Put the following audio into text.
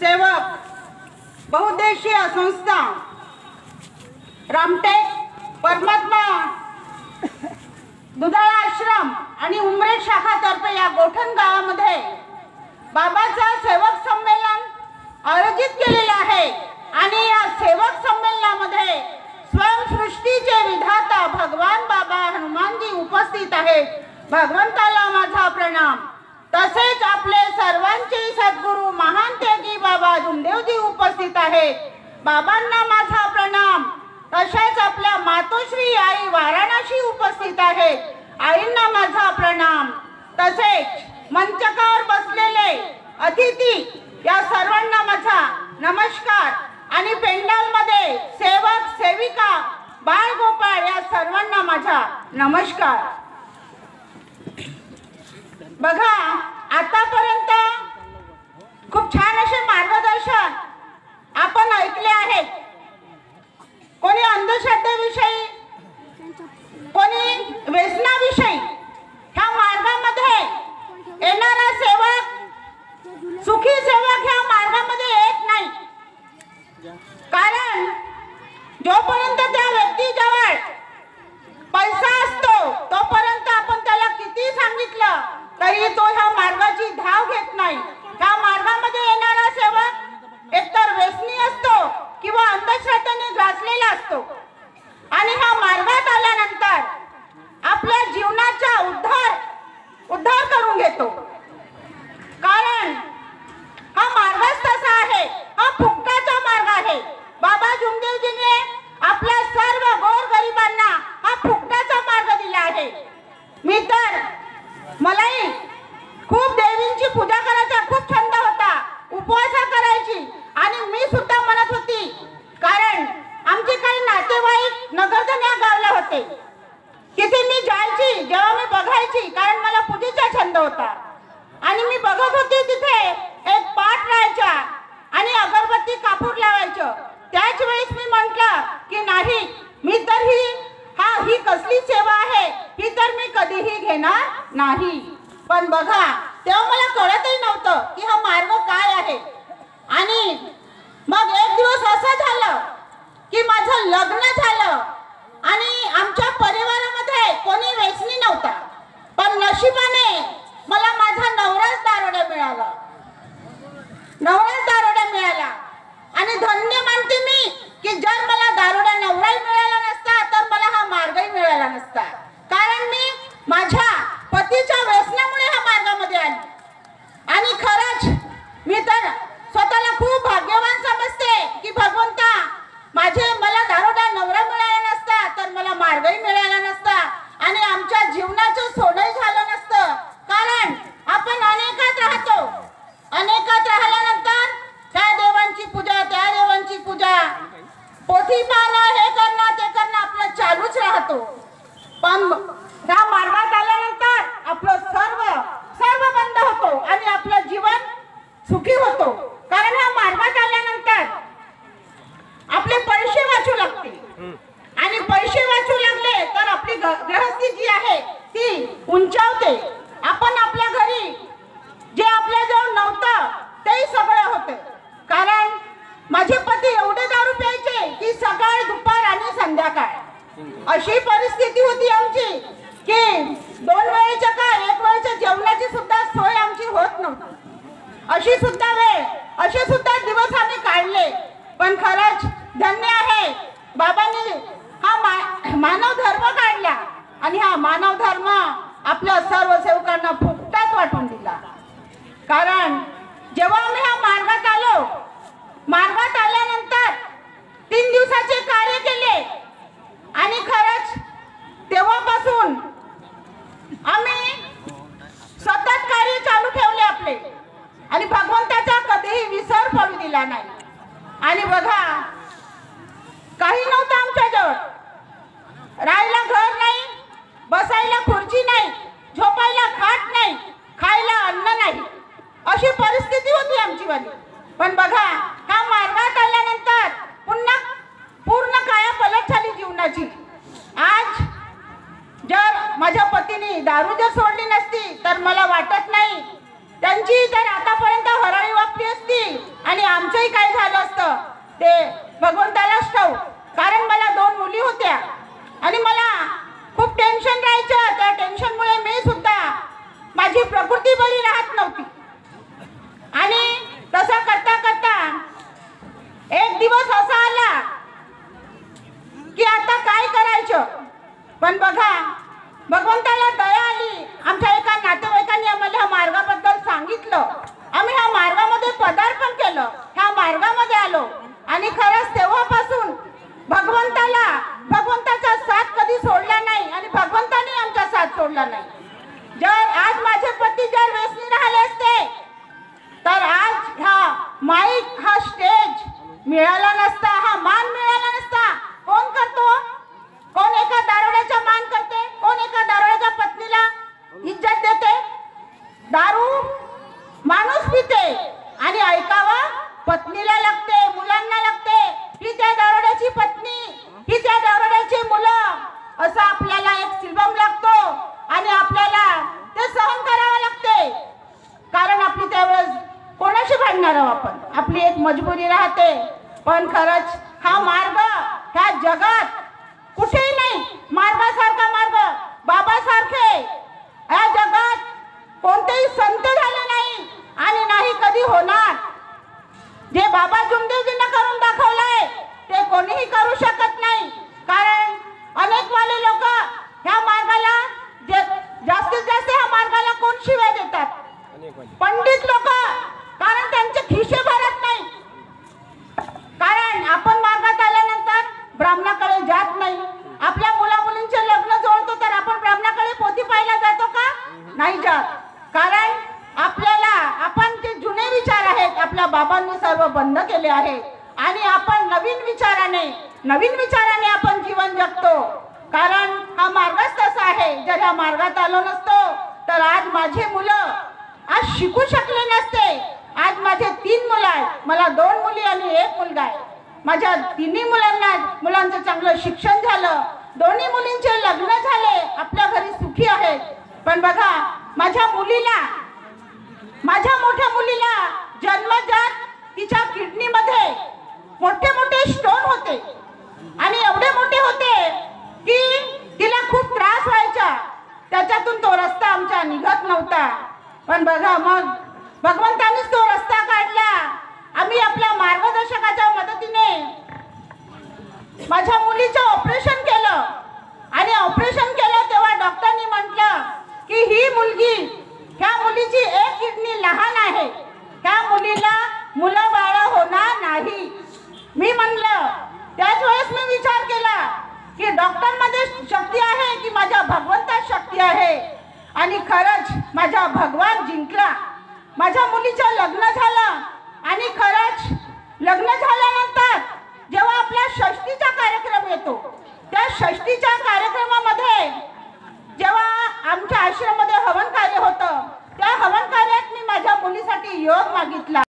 सेवक बहुउद्देशीय संस्था रामटेक परमात्मा दुधाळा आश्रम आणि उमरेड शाखातर्फे या गोठण गावामध्ये बाबाचा सेवक संमेलन आयोजित केलेले आहे आणि या सेवक संमेलनामध्ये स्वयंसृष्टीचे विधाता भगवान बाबा हनुमानजी उपस्थित आहेत। भगवंताला माझा प्रणाम। तसेच आपले सर्वांचे सद्गुरू महान त्यागी बाबा जुमदेवजी उपस्थित आहेत। बाबांना माझा प्रणाम। तसेच आपल्या मातोश्री आई वाराणसी उपस्थित आहेत। आईंना माझा प्रणाम। तसेच मंचकावर बसलेले अतिथी या सर्वांना माझा नमस्कार आणि पेंडालमध्ये सेवक सेविका बाळगोपाळ या सर्वांना माझा नमस्कार। बघा, आतापर्यंत खूप छान असे मार्गदर्शन आपण ऐकले आहेत। कोणी अंधश्रद्धेविषयी, कोणी व्यसनाविषयी। ह्या मार्गामध्ये येणारा सेवक, सुखी सेवक ह्या मार्गामध्ये येत नाही। कारण जोपर्यंत त्या व्यक्तीजवळ पैसा असतो तोपर्यंत आपण त्याला किती सांगितलं तरी तो ह्या मार्गाची धाव घेत नाही। ह्या मार्गामध्ये येणारा सेवक एकतर व्यसनी असतो किंवा अंधश्रद्धेने ग्रासलेला असतो आणि ह्या मार्गात आल्यानंतर आपल्या जीवनाचा उद्धार करून घेतो। कारण हा मार्गच तसा आहे, हा फुकटाचा मार्ग आहे। बाबा जुमदेवजीने आपल्या सर्व गोरगरिबांना हा फुकटाचा मार्ग दिला आहे। मी तर मलाही खूप देवींची पूजा करायचा खूप छंद होता, उपवास करायची आणि मी सुद्धा म्हणत होती। कारण आमचे काही नातेवाईक नगरधन या गावला होते, तिथे मी जायची, जेव्हा मी बघायची, कारण मला पूजेचा छंद होता आणि मी बघत होती तिथे एक पाठ राहायचा आणि अगरबत्ती कापूर लावायचं। त्याच वेळेस मी म्हटलं की नाही, मी तर ही कसली सेवा आहे, ही तर मी कधीही घेणार नाही। पण बघा, तेव्हा मला कळतही नव्हतं की हा मार्ग काय आहे। आणि मग एक दिवस असं झालं की माझं लग्न झालं आणि आमच्या परिवारामध्ये कोणी व्यसनी नव्हता, पण नशिबाने मला माझा नवराच दारोडा मिळाला। आणि धन्य मानते मी की जर मला दारोडा नवराही मिळाला नसता तर मला हा मार्गही मिळाला नसता। कारण मी माझ्या पतीच्या व्यसनामुळे ह्या मार्गामध्ये आली आणि खरंच मी तर स्वतःला खूप भाग्यवान समजते की भगवंता, मला दारोडा नवरा मिळाला नसता तर मला मार्गही मिळाला नसता आणि आमच्या जीवनाचं सोनंही झालं नसतं। कारण आपण अनेकात राहतो, अनेकात राहिल्यानंतर त्या देवांची पूजा, त्या देवांची पूजा, पोथी पाहणं, हे करणं ते करणं आपलं चालूच राहतो। पण त्या मार्गात आल्यानंतर आपलं सर्व बंद होतो आणि आपलं जीवन सुखी होतो। कारण ह्या मार्गात आल्यानंतर आपले पैसे वाचू लागते आणि पैसे वाचू लागले तर आपली गृहस्थी जी आहे ती उंचावते। आपण आपल्या घरी जे आपल्याजवळ नव्हतं तेही सगळं होते। कारण माझे पती एवढे दारू प्यायचे की सकाळ, दुपार आणि संध्याकाळ अशी परिस्थिती होती आमची की 2 वेळेच्या का 1 वेळेच्या जेवणाची सुद्धा सोय आमची होत नव्हती। असे सुद्धा दिवस आम्ही काढले। पण खरंच धन्य आहे, बाबांनी हा मानव धर्म काढला आणि हा मानव धर्म आपल्या सर्व सेवकांना फुकटात वाटून दिला। कारण जेव्हा आम्ही ह्या मार्गात आलो, मार्गात आल्यानंतर 3 दिवसाचे कार्य केले आणि खरंच तेव्हापासून आम्ही सतत कार्य चालू ठेवले आपले आणि भगवंताचा कधीही विसर पडू दिला नाही। आणि बघा, काही नव्हतं आमच्याजवळ, राहायला घर नाही, बसायला खुर्ची नाही, झोपायला खाट नाही, खायला अन्न नाही, अशी परिस्थिती होती आमची वाली। पण बघा, हा मार्गात आल्यानंतर पुन्हा पूर्ण कायापलट झाली जीवनाची। आज जर माझ्या पतीने दारू जर सोडली नसती तर मला वाटत नाही त्यांची तर आतापर्यंत हरळी वापली असती आणि आम्ही ह्या मार्गामध्ये पदार्पण केलं, ह्या मार्गामध्ये आलो आणि खरंच तेव्हापासून भगवंताचा साथ कधी सोडला नाही आणि भगवंताने आमचा साथ सोडला नाही. जर आज माझे पती जर व्यसनी राहिले असते तर आज हा माईक, हा स्टेज मिळाला नसता, हा मान मिळाला नसता. कोण करतो? कोण एका दारुड्याचा मान करते? कोण एका दारुड्याच्या पत्नीला इज्जत देते? दारू माणूस पिते आणि ऐकावा पत्नीला लागते, मुलांना लागते. ही त्या दारुड्याची पत्नी, ही त्या दारुड्याची मुलं, असं आपल्याला एक सिल्बम लागतो आणि आपल्याला ते सहन करावं लागते. कारण आपली त्यावेळेस कोणाशी भांडणार आहोत आपण? आपली एक मजबुरी राहते. पण खरंच हा मार्ग ह्या जगात कुठेही नाही. मार्गासारखा मार्ग, बाबासारखे या जगात कोणतेही संत झाले नाही आणि नाही कधी होणार. जे बाबा जुमदेवजींना करून दाखवलंय ते कोणीही करू शकत नाही. कारण अनेक वाले लोक ह्या मार्गाला जास्तीत जास्त ह्या मार्गाला कोण शिव्या देतात? पंडित लोक. कारण त्यांचे खिशे भरत नाही. कारण आपण मार्गात आल्यानंतर ब्राह्मणाकडे जात नाही. आपल्या मुला मुलींचे लग्न जोडतो तर आपण ब्राह्मणाकडे पोथी पाहायला जातो का? नाही जात. कारण आपल्याला आपण जे जुने विचार आहेत आपल्या बाबांनी सर्व बंद केले आहे आणि आपण नवीन विचाराने आपण जीवन जगतो. कारण हा मार्गच तसा आहे. जर ह्या मार्गात आलो नसतो तर आज माझे मुलं आज शिकू शकले नसते. आज माझे 3 मुलं आहेत. मला 2 मुली आणि 1 मुलगा आहे. माझ्या तिन्ही मुलांचं चांगलं शिक्षण झालं. दोन्ही मुलींचे लग्न झाले, आपल्या घरी सुखी आहेत. पण बघा माझ्या मोठ्या मुलीला जन्मजात तिच्या किडनीमध्ये मोठे मोठे स्टोन होते आणि एवढे मोठे होते की तिला खूप त्रास व्हायचा. त्याच्यातून तो रस्ता आमचा निघत नव्हता. पण बघा मग भगवंतानेच तो रस्ता काढला. आम्ही आपल्या मार्गदर्शकाच्या मदतीने माझ्या मुलीचं ऑपरेशन केलं आणि ऑपरेशन केलं तेव्हा डॉक्टरनी म्हटलं की ही मुलगी, ह्या मुलीची एक किडनी लहान आहे, ह्या मुलीला मुलं बाळ होणार नाही. मी म्हणलं त्याच वेळेस मी विचार केला की डॉक्टरमध्ये शक्ती आहे की माझ्या भगवंतात शक्ती आहे. आणि खरंच माझा भगवान जिंकला. माझ्या मुलीचं लग्न झालं आणि खरंच लग्न झाल्यानंतर जेव्हा आपला षष्टीचा कार्यक्रम येतो त्या षष्टीच्या